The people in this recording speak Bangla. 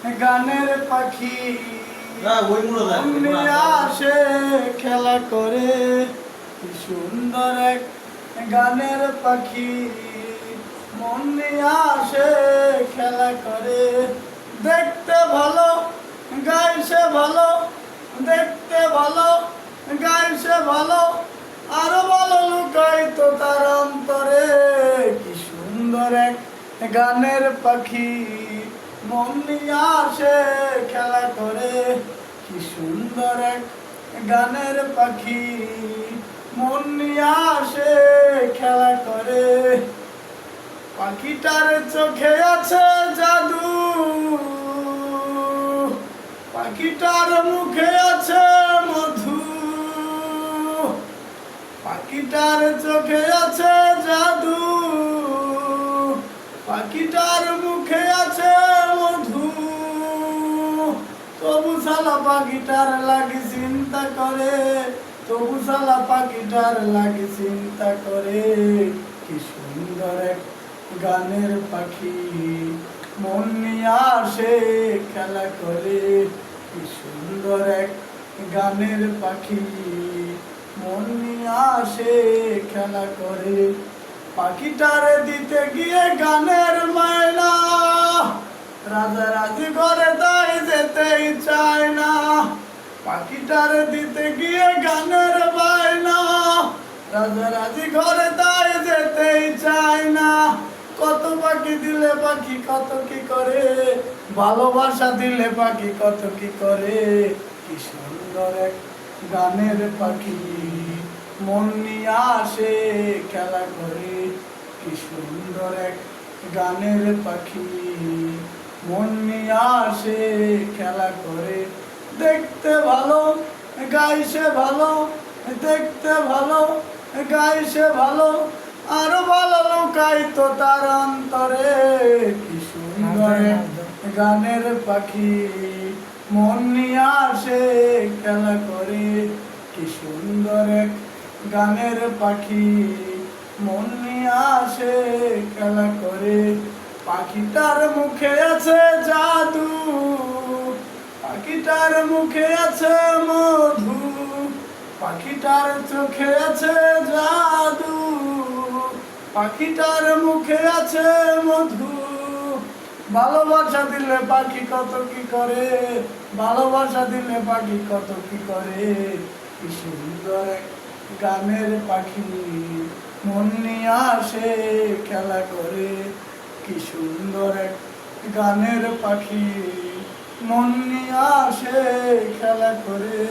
গানের পাখি আসে খেলা করে, কি সুন্দর এক গানের পাখি মন নিয়ে আসে খেলা করে। দেখতে ভালো গাইছে ভালো, দেখতে ভালো গাইছে ভালো, আরো ভালো লুকাই তো তার অন্তরে। কি সুন্দর এক গানের পাখি মন নিয়ে আসে খেলা করে, কি সুন্দর এক গানের পাখি মন নিয়ে আসে খেলা করে। পাখিটার চোখে আছে জাদু, পাখিটার মুখে আছে মধু, পাখিটার চোখে আছে জাদু, পাখিটার মুখে আছে মধু। তবু সালা পাখিটার লাগি চিন্তা করে, তবু সালা পাখিটার লাগি চিন্তা করে। কি সুন্দর এক গানের পাখি মন নিয়ে আসে খেলা করে, কি সুন্দর এক গানের পাখি মন নিয়ে আসে খেলা করে। পাখিটারে দিতে গিয়ে গানের মায়না, রাজা রাজি ঘরে তাই যেতেই চায় না। পাখিটারে দিতে গিয়ে গানের বায়না, রাজা রাজি ঘরে তাই যেতেই চায় না। কত পাখি দিলে পাখি কত কি করে, ভালোবাসা দিলে পাখি কত কি করে। কি সুন্দর এক গানের পাখি মন নিয়ে আসে খেলা করে, কি সুন্দর এক গানের পাখি মন নিয়ে আসে খেলা করে। দেখতে ভালো গাইছে ভালো, দেখতে ভালো গাইছে ভালো, আরো ভালো লুকাই তো তার অন্তরে। কি সুন্দর গানের পাখি মন নিয়ে আসে খেলা করে, কি সুন্দর এক গানের পাখি মন নিয়ে আসে খেলা করে। পাখিটার মুখে আছে জাদু, পাখিটার মুখে আছে মধু, পাখিটার চোখে আছে জাদু, পাখিটার মুখে আছে মধু। ভালোবাসা দিলে পাখি কত কি করে, ভালোবাসা দিলে পাখি কত কি করে। কি সুন্দর এক গানের পাখি মন নিয়ে আসে খেলা করে, কি সুন্দর এক গানের পাখি মন নিয়ে আসে খেলা করে।